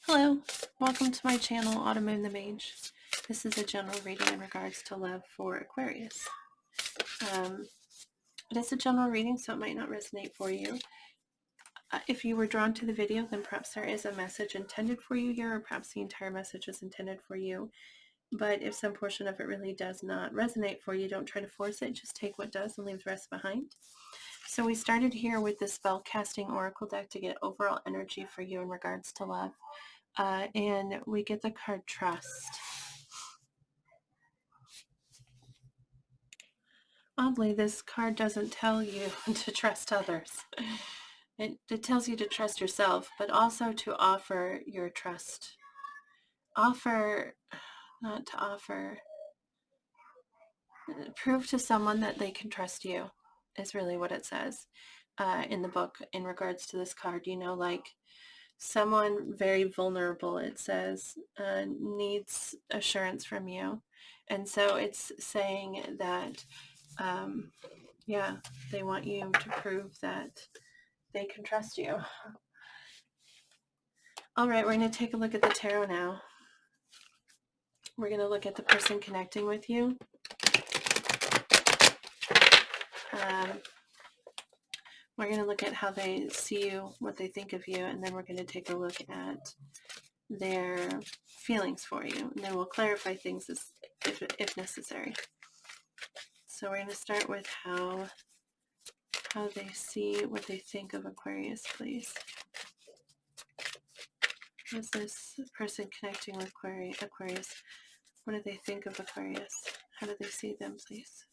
Hello, welcome to my channel, Autumn and the Mage. This is a general reading in regards to love for Aquarius. It is a general reading, so it might not resonate for you. If you were drawn to the video, then perhaps there is a message intended for you here, or perhaps the entire message is intended for you. But if some portion of it really does not resonate for you, don't try to force it. Just take what does and leave the rest behind. So we started here with the spell casting oracle deck to get overall energy for you in regards to love. And we get the card Trust. Oddly, this card doesn't tell you to trust others. It tells you to trust yourself, but also to offer your trust. Offer, not to offer. Prove to someone that they can trust you is really what it says in the book in regards to this card. You know, like someone very vulnerable, it says, needs assurance from you. And so it's saying that, yeah, they want you to prove that they can trust you. All right, we're going to take a look at the tarot now. We're going to look at the person connecting with you. We're going to look at how they see you, what they think of you, and then we're going to take a look at their feelings for you. And then we'll clarify things if necessary. So we're going to start with how they see, what they think of Aquarius, please. Who's this person connecting with Aquarius? What do they think of Aquarius? How do they see them, please?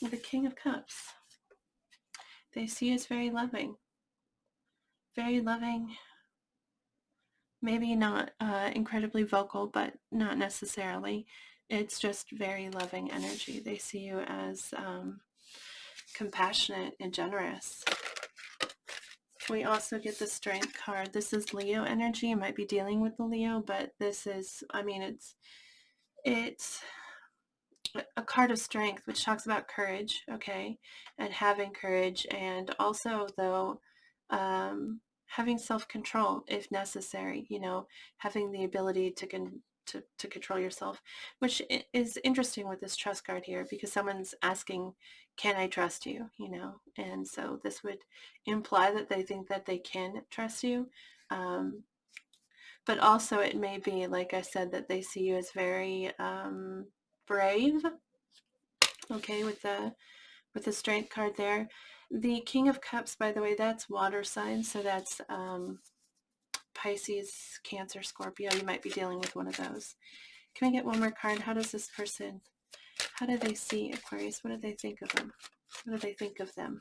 The King of Cups. They see you as very loving. Very loving. Maybe not incredibly vocal, but not necessarily. It's just very loving energy. They see you as compassionate and generous. We also get the Strength card. This is Leo energy. You might be dealing with the Leo, but this is, I mean, it's a card of strength, which talks about courage, okay, and having courage, and also, though, having self-control if necessary, you know, having the ability to control yourself, which is interesting with this trust card here, because someone's asking, can I trust you, you know, and so this would imply that they think that they can trust you, but also it may be, like I said, that they see you as very brave, okay, with the Strength card there. The King of Cups, by the way, that's water signs, so that's Pisces, Cancer, Scorpio. You might be dealing with one of those. Can we get one more card? How does this person, how do they see Aquarius? What do they think of them? What do they think of them?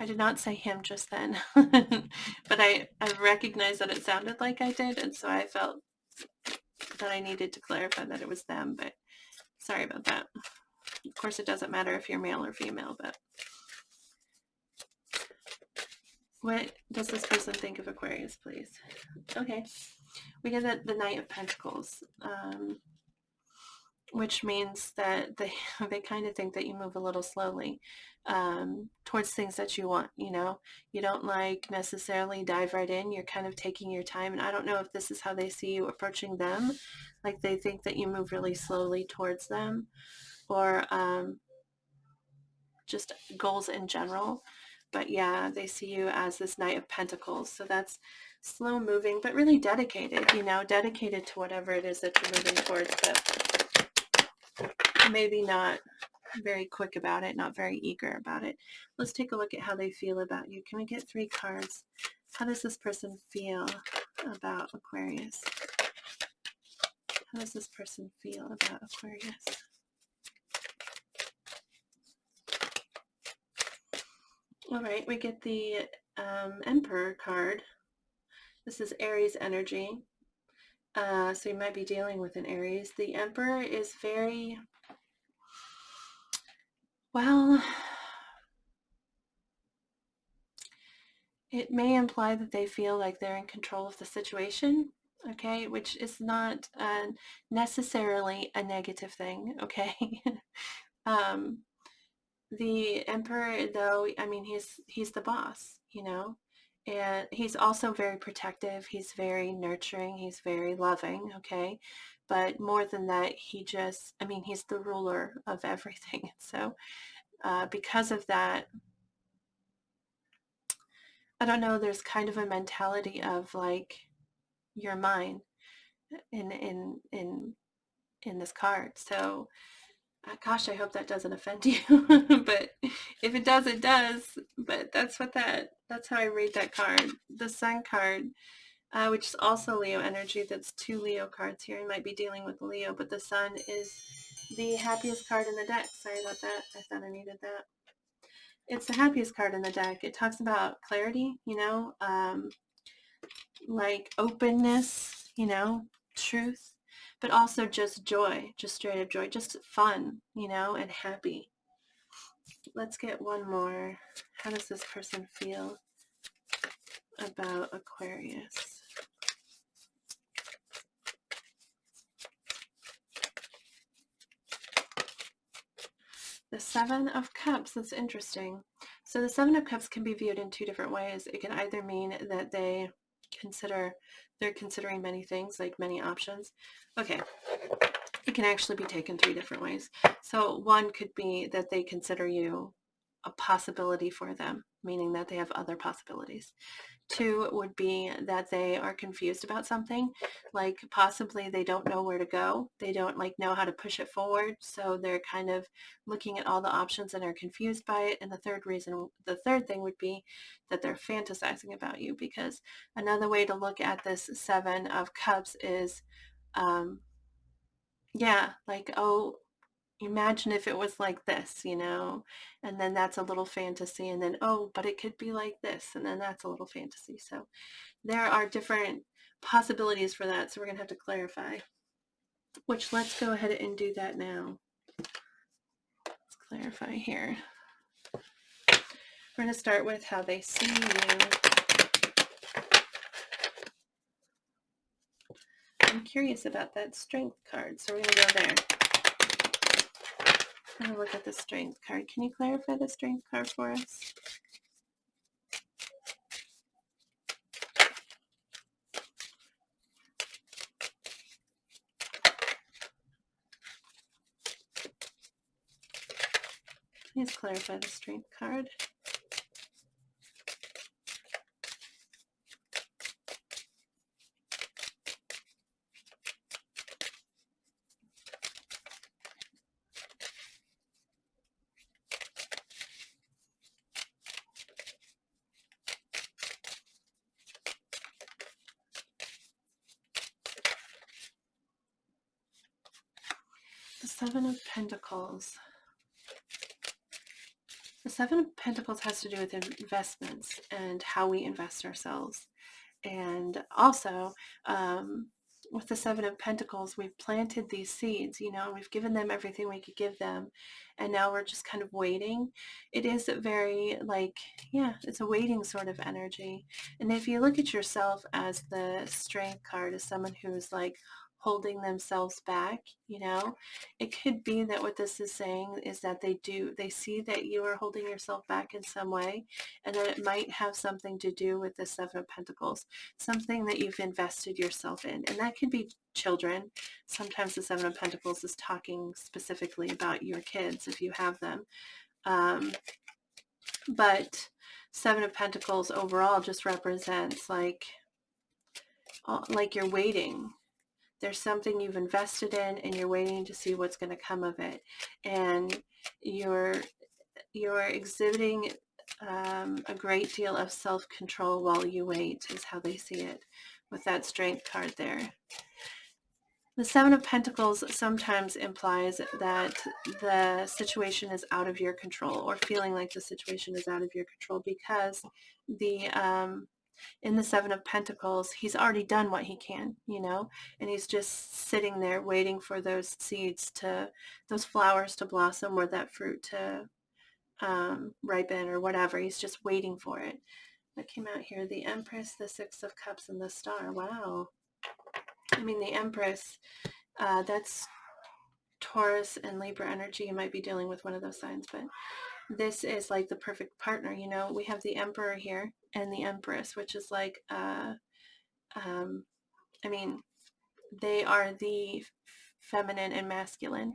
I did not say him just then, but I recognized that it sounded like I did, and so I felt that I needed to clarify that it was them, but sorry about that. Of course, it doesn't matter if you're male or female, but what does this person think of Aquarius, please? Okay, we get the Knight of Pentacles, which means that they kind of think that you move a little slowly towards things that you want, you know. You don't like necessarily dive right in. You're kind of taking your time, and I don't know if this is how they see you approaching them, like they think that you move really slowly towards them, or just goals in general. But yeah, they see you as this Knight of Pentacles, so that's slow moving, but really dedicated, you know, dedicated to whatever it is that you're moving towards, but maybe not very quick about it, not very eager about it. Let's take a look at how they feel about you. Can we get 3 cards? How does this person feel about Aquarius? How does this person feel about Aquarius? All right, we get the Emperor card. This is Aries energy. So you might be dealing with an Aries. The Emperor is very, well, it may imply that they feel like they're in control of the situation, okay, which is not necessarily a negative thing, okay. um, the Emperor, though, I mean, he's the boss, you know, and he's also very protective. He's very nurturing. He's very loving, okay. But more than that, I mean, he's the ruler of everything. So because of that, I don't know, there's kind of a mentality of like, you're mine in this card. So gosh, I hope that doesn't offend you. But if it does, it does. But that's how I read that card. The Sun card, which is also Leo energy. That's 2 Leo cards here. I might be dealing with Leo, but the Sun is the happiest card in the deck. Sorry about that. I thought I needed that. It's the happiest card in the deck. It talks about clarity, like openness, truth, but also just joy, just straight up joy, just fun, and happy. Let's get one more. How does this person feel about Aquarius? The Seven of Cups, that's interesting. So the Seven of Cups can be viewed in 2 different ways. It can either mean that they're considering many things, like many options. Okay, it can actually be taken 3 different ways. So one could be that they consider you a possibility for them, meaning that they have other possibilities. 2 would be that they are confused about something, like possibly they don't know where to go. They don't know how to push it forward. So they're kind of looking at all the options and are confused by it. And the third thing would be that they're fantasizing about you, because another way to look at this 7 of Cups is, oh, imagine if it was like this, and then that's a little fantasy, and then, oh, but it could be like this, and then that's a little fantasy. So there are different possibilities for that. So we're going to have to clarify, which let's go ahead and do that now. Let's clarify here. We're going to start with how they see you. I'm curious about that Strength card, so we're going to go there. I'm going to look at the Strength card. Can you clarify the Strength card for us? Please clarify the Strength card. The Seven of Pentacles. The Seven of Pentacles has to do with investments and how we invest ourselves. And also, with the Seven of Pentacles, we've planted these seeds, we've given them everything we could give them. And now we're just kind of waiting. It is very it's a waiting sort of energy. And if you look at yourself as the Strength card, as someone who's like holding themselves back, it could be that what this is saying is that they see that you are holding yourself back in some way, and that it might have something to do with the Seven of Pentacles, something that you've invested yourself in. And that could be children. Sometimes the Seven of Pentacles is talking specifically about your kids if you have them. But Seven of Pentacles overall just represents like you're waiting. There's something you've invested in and you're waiting to see what's going to come of it. And you're exhibiting a great deal of self-control while you wait, is how they see it with that Strength card there. The Seven of Pentacles sometimes implies that the situation is out of your control, or feeling like the situation is out of your control, because the in the Seven of Pentacles, he's already done what he can, you know, and he's just sitting there waiting for those seeds to, those flowers to blossom or that fruit to ripen or whatever. He's just waiting for it. That came out here, the Empress, the Six of Cups, and the Star. Wow. I mean, the Empress, that's Taurus and Libra energy. You might be dealing with one of those signs, but this is like the perfect partner. You know, we have the Emperor here and the Empress, which is like, I mean, they are the feminine and masculine.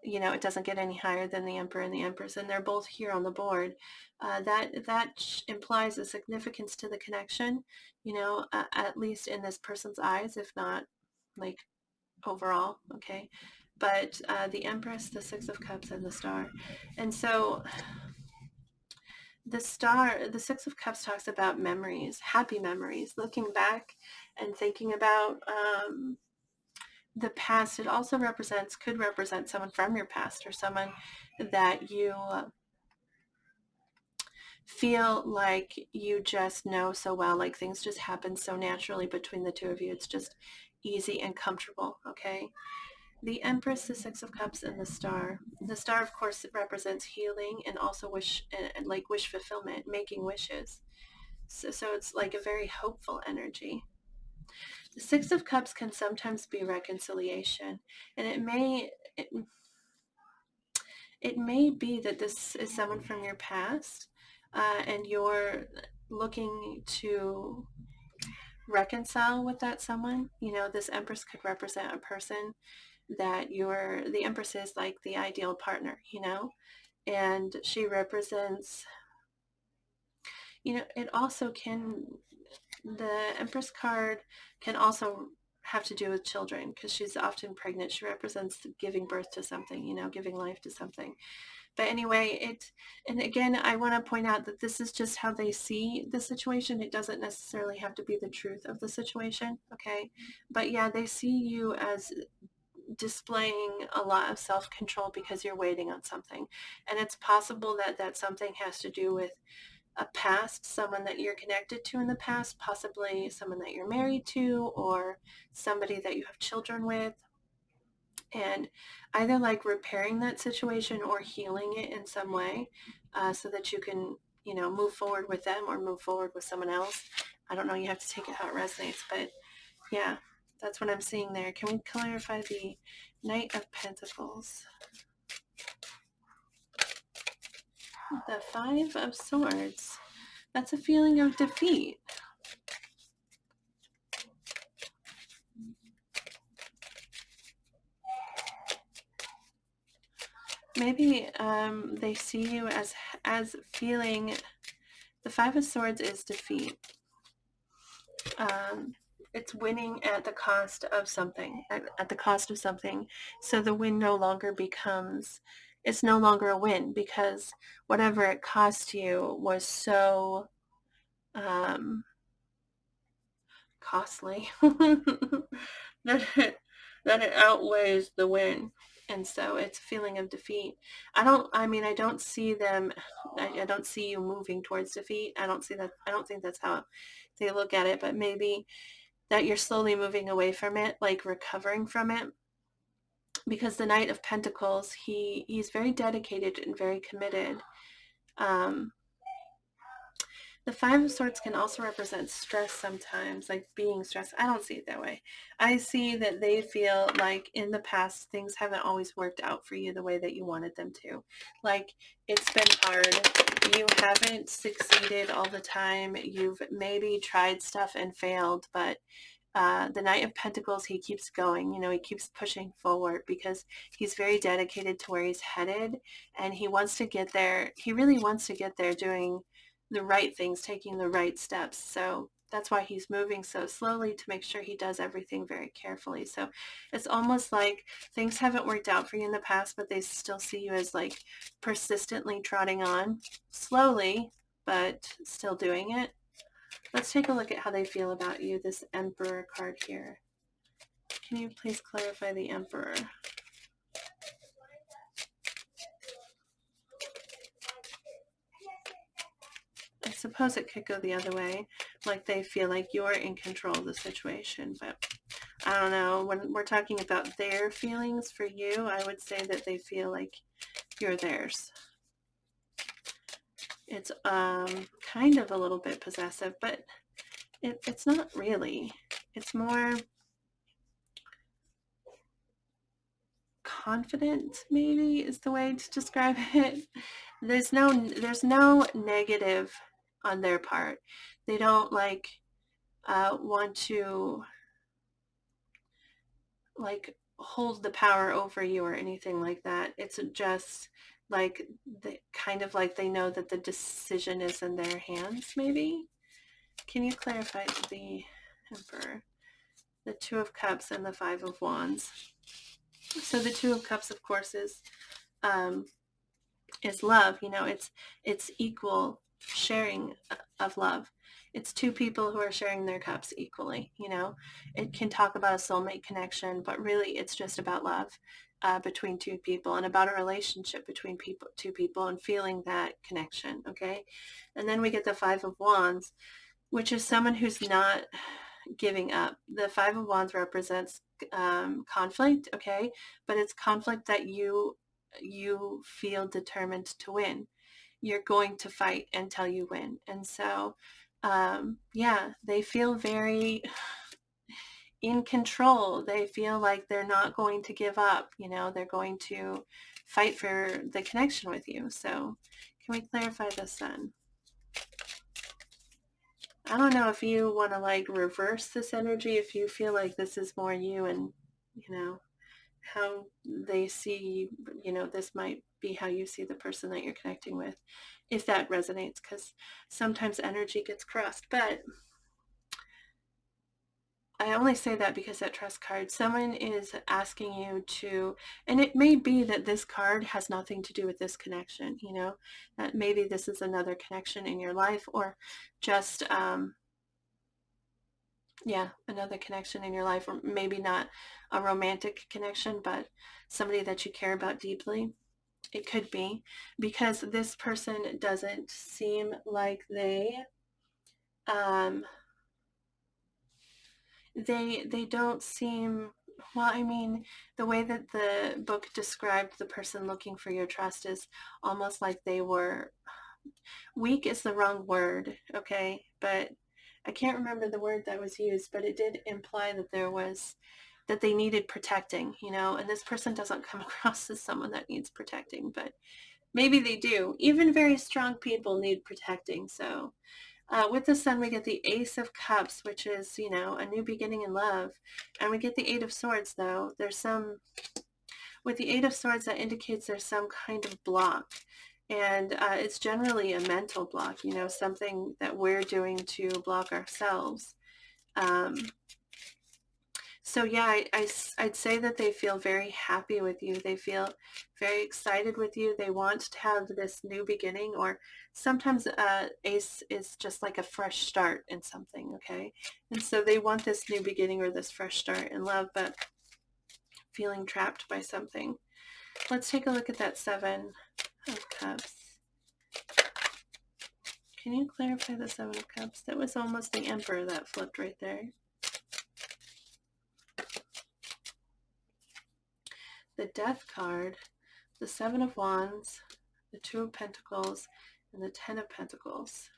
You know, it doesn't get any higher than the Emperor and the Empress, and they're both here on the board. That implies a significance to the connection, you know, at least in this person's eyes, if not like overall, okay? But the Empress, the Six of Cups, and the Star. And so the Star, the Six of Cups talks about memories, happy memories, looking back and thinking about the past. It also could represent someone from your past or someone that you feel like you just know so well, like things just happen so naturally between the two of you. It's just easy and comfortable, okay? The Empress, the Six of Cups, and the Star. The Star, of course, represents healing and also wish, and like wish fulfillment, making wishes. So it's like a very hopeful energy. The Six of Cups can sometimes be reconciliation, and it may be that this is someone from your past, and you're looking to reconcile with that someone. You know, this Empress could represent a person that the Empress is like the ideal partner, you know, and she represents, you know, it also can, the Empress card can also have to do with children because she's often pregnant. She represents giving birth to something, you know, giving life to something. But anyway, and again, I want to point out that this is just how they see the situation. It doesn't necessarily have to be the truth of the situation, okay? But yeah, they see you as displaying a lot of self-control because you're waiting on something. And it's possible that that something has to do with a past, someone that you're connected to in the past, possibly someone that you're married to or somebody that you have children with, and either like repairing that situation or healing it in some way, so that you can, you know, move forward with them or move forward with someone else. I don't know, you have to take it how it resonates, but yeah, that's what I'm seeing there. Can we clarify the Knight of Pentacles? The Five of Swords. That's a feeling of defeat. Maybe they see you as feeling, the Five of Swords is defeat. It's winning at the cost of something, at the cost of something. So the win no longer becomes, it's no longer a win because whatever it cost you was so costly that it outweighs the win. And so it's a feeling of defeat. I don't see them, I don't see you moving towards defeat. I don't see that. I don't think that's how they look at it, but maybe that you're slowly moving away from it, like recovering from it. Because the Knight of Pentacles, he's very dedicated and very committed. The Five of Swords can also represent stress sometimes, like being stressed. I don't see it that way. I see that they feel like in the past, things haven't always worked out for you the way that you wanted them to. Like, it's been hard. You haven't succeeded all the time. You've maybe tried stuff and failed, but the Knight of Pentacles, he keeps going, you know, he keeps pushing forward because he's very dedicated to where he's headed, and he wants to get there. He really wants to get there doing the right things, taking the right steps. So that's why he's moving so slowly, to make sure he does everything very carefully. So it's almost like things haven't worked out for you in the past, but they still see you as like persistently trotting on slowly, but still doing it. Let's take a look at how they feel about you, this Emperor card here. Can you please clarify the Emperor? I suppose it could go the other way, like they feel like you're in control of the situation. But I don't know, when we're talking about their feelings for you, I would say that they feel like you're theirs. It's kind of a little bit possessive, but it's not really. It's more confident, maybe, is the way to describe it. There's no negative on their part. They don't like want to like hold the power over you or anything like that. It's just like kind of like they know that the decision is in their hands, maybe. Can you clarify the Emperor, the Two of Cups, and the Five of Wands? So the Two of Cups, of course, is love. You know, it's equal sharing of love. It's two people who are sharing their cups equally. You know, it can talk about a soulmate connection, but really it's just about love between two people and about a relationship between two people and feeling that connection. Okay. And then we get the Five of Wands, which is someone who's not giving up. The Five of Wands represents conflict, okay, but it's conflict that you feel determined to win. You're going to fight until you win. And so yeah, they feel very in control. They feel like they're not going to give up. You know, they're going to fight for the connection with you. So can we clarify the Sun? I don't know if you want to like reverse this energy, if you feel like this is more you and, you know, how they see, you know, this might be how you see the person that you're connecting with, if that resonates, because sometimes energy gets crossed. But I only say that because that trust card, someone is asking you to, and it may be that this card has nothing to do with this connection, you know, that maybe this is another connection in your life, or just, yeah, another connection in your life, or maybe not a romantic connection, but somebody that you care about deeply. It could be because this person doesn't seem like um they don't seem, well, I mean, the way that the book described the person looking for your trust is almost like they were weak is the wrong word, okay? But I can't remember the word that was used, but it did imply that they needed protecting, you know, and this person doesn't come across as someone that needs protecting, but maybe they do. Even very strong people need protecting. So with the Sun, we get the Ace of Cups, which is, you know, a new beginning in love. And we get the Eight of Swords, though. With the Eight of Swords, that indicates there's some kind of block. And it's generally a mental block, you know, something that we're doing to block ourselves. So yeah, I'd say that they feel very happy with you. They feel very excited with you. They want to have this new beginning, or sometimes Ace is just like a fresh start in something, okay? And so they want this new beginning or this fresh start in love, but feeling trapped by something. Let's take a look at that Seven of Cups. Can you clarify the Seven of Cups? That was almost the Emperor that flipped right there. The Death card, the Seven of Wands, the Two of Pentacles, and the Ten of Pentacles.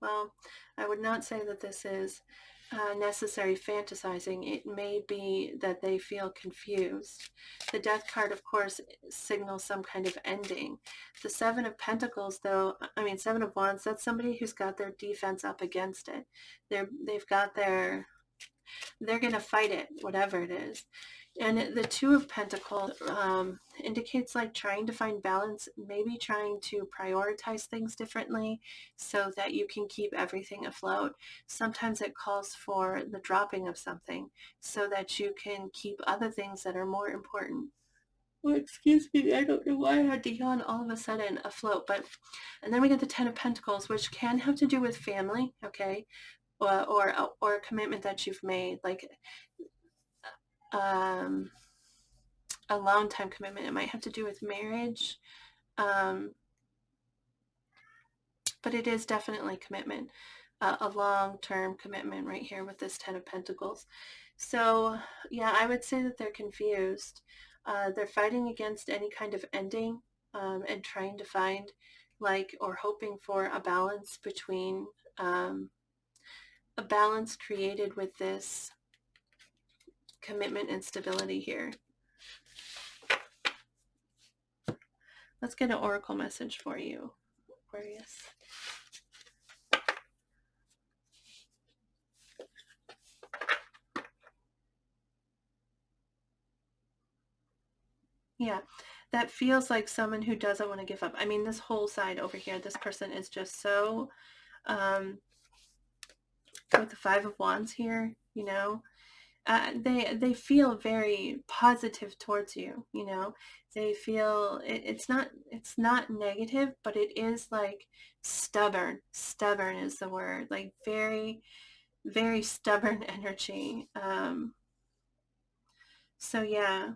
Well, I would not say that this is necessary fantasizing. It may be that they feel confused. The Death card, of course, signals some kind of ending. The Seven of Pentacles, though, I mean, Seven of Wands, that's somebody who's got their defense up against it. They've got they're going to fight it, whatever it is. And the Two of Pentacles indicates like trying to find balance, maybe trying to prioritize things differently so that you can keep everything afloat. Sometimes it calls for the dropping of something so that you can keep other things that are more important. Well, excuse me, I don't know why I had to yawn all of a sudden, afloat. But, and then we get the Ten of Pentacles, which can have to do with family, okay? Or a commitment that you've made, like a long time commitment. It might have to do with marriage. But it is definitely commitment, a long-term commitment right here with this Ten of Pentacles. So yeah, I would say that they're confused. They're fighting against any kind of ending, and trying to find or hoping for a balance between, a balance created with this commitment and stability here. Let's get an oracle message for you, Aquarius. Yeah, that feels like someone who doesn't want to give up. I mean, this whole side over here, this person is just so, with the Five of Wands here, you know, they feel very positive towards you, you know. They feel it's not negative, but it is like stubborn. Stubborn is the word, like very, very stubborn energy. So yeah,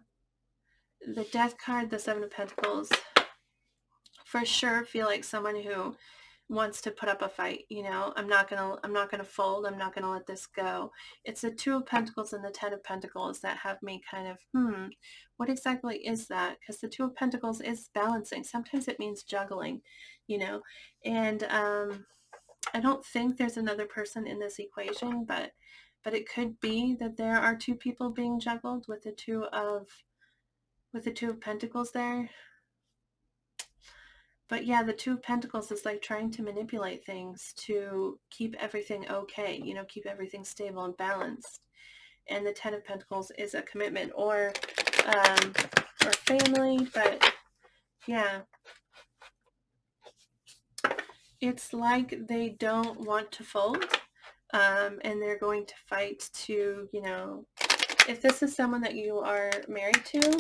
the Death card, the Seven of Pentacles, for sure feel like someone who wants to put up a fight. You know, I'm not gonna fold. I'm not gonna let this go. It's the Two of Pentacles and the Ten of Pentacles that have me kind of, what exactly is that? Because the Two of Pentacles is balancing. Sometimes it means juggling, you know. And I don't think there's another person in this equation, but it could be that there are two people being juggled with the Two of Pentacles there. But yeah, the Two of Pentacles is like trying to manipulate things to keep everything okay, you know, keep everything stable and balanced. And the Ten of Pentacles is a commitment or family, but yeah. It's like they don't want to fold, and they're going to fight to, you know, if this is someone that you are married to,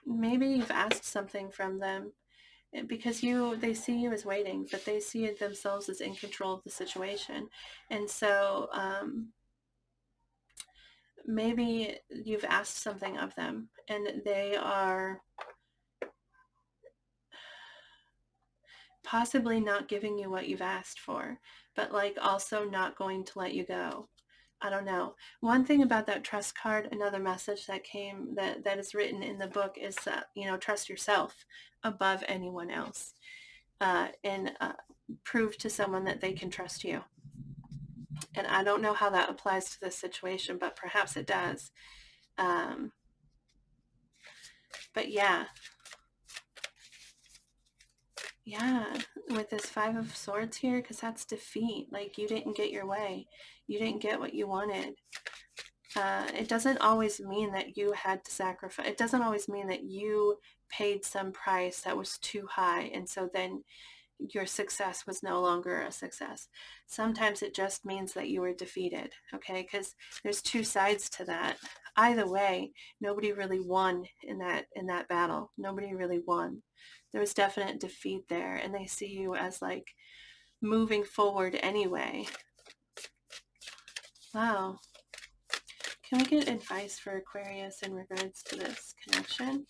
maybe you've asked something from them, because they see you as waiting, but they see it themselves as in control of the situation. And so maybe you've asked something of them and they are possibly not giving you what you've asked for, but like also not going to let you go. I don't know. One thing about that trust card, another message that came that is written in the book is that, you know, trust yourself above anyone else, and prove to someone that they can trust you. And I don't know how that applies to this situation, but perhaps it does. But yeah, with this Five of Swords here, because that's defeat. Like, you didn't get your way. You didn't get what you wanted. It doesn't always mean that you had to sacrifice. It doesn't always mean that you paid some price that was too high, and so then your success was no longer a success. Sometimes it just means that you were defeated, okay? Because there's two sides to that. Either way, nobody really won in that battle. Nobody really won. There was definite defeat there, and they see you as like moving forward anyway. Wow. Can we get advice for Aquarius in regards to this connection?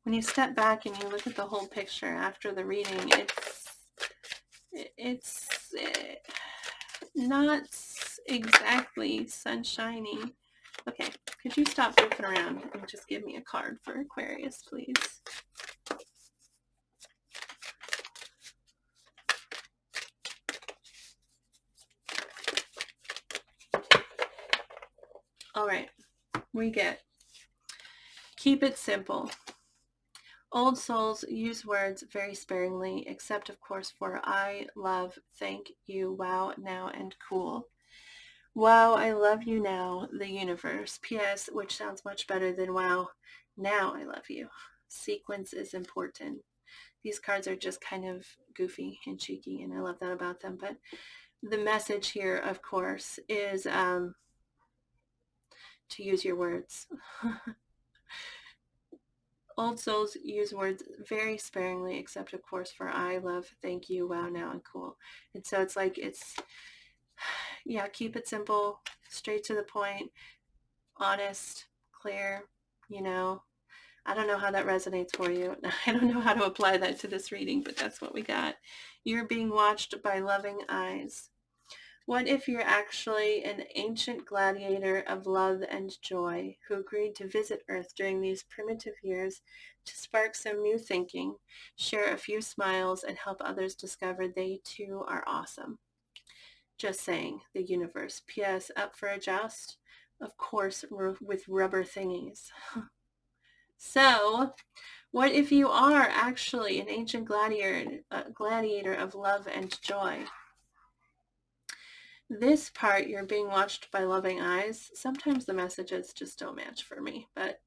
When you step back and you look at the whole picture after the reading, it's not exactly sunshiny. Okay, could you stop goofing around and just give me a card for Aquarius, please? All right, we get keep it simple. Old souls use words very sparingly, except of course for I, love, thank you, wow, now, and cool. Wow, I love you now, the universe. P.S., which sounds much better than wow, now I love you. Sequence is important. These cards are just kind of goofy and cheeky, and I love that about them. But the message here, of course, is to use your words. Old souls use words very sparingly, except, of course, for I, love, thank you, wow, now, and cool. And so it's like, yeah, keep it simple, straight to the point, honest, clear, you know. I don't know how that resonates for you. I don't know how to apply that to this reading, but that's what we got. You're being watched by loving eyes. What if you're actually an ancient gladiator of love and joy who agreed to visit Earth during these primitive years to spark some new thinking, share a few smiles, and help others discover they too are awesome? Just saying, the universe. P.S. Up for a joust? Of course, with rubber thingies. So, what if you are actually an ancient gladiator of love and joy? This part, you're being watched by loving eyes. Sometimes the messages just don't match for me, but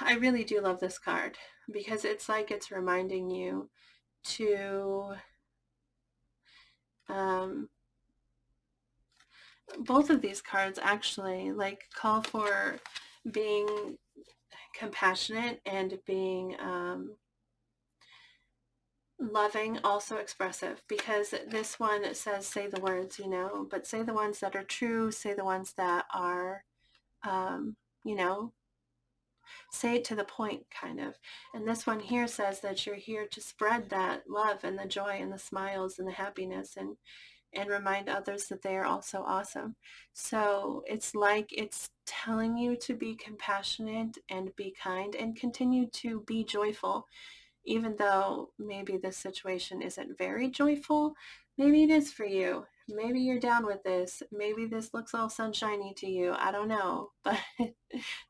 I really do love this card because it's like it's reminding you to both of these cards actually like call for being compassionate and being loving, also expressive, because this one says say the words, you know, but say the ones that are true, say the ones that are you know, say it to the point, kind of. And this one here says that you're here to spread that love and the joy and the smiles and the happiness, and remind others that they are also awesome. So it's like it's telling you to be compassionate and be kind and continue to be joyful, even though maybe this situation isn't very joyful. Maybe it is for you. Maybe you're down with this. Maybe this looks all sunshiny to you. I don't know. But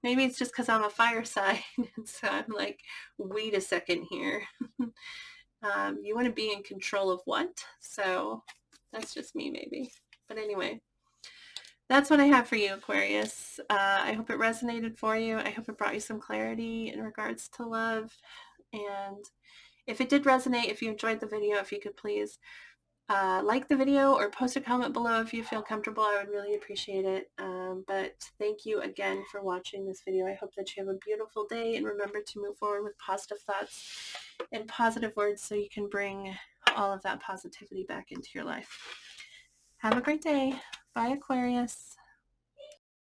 maybe it's just because I'm a fire sign. And so I'm like, wait a second here. You want to be in control of what? So that's just me, maybe. But anyway, that's what I have for you, Aquarius. I hope it resonated for you. I hope it brought you some clarity in regards to love. And if it did resonate, if you enjoyed the video, if you could please like the video or post a comment below if you feel comfortable, I would really appreciate it. But thank you again for watching this video. I hope that you have a beautiful day, and remember to move forward with positive thoughts and positive words so you can bring all of that positivity back into your life. Have a great day. Bye, Aquarius.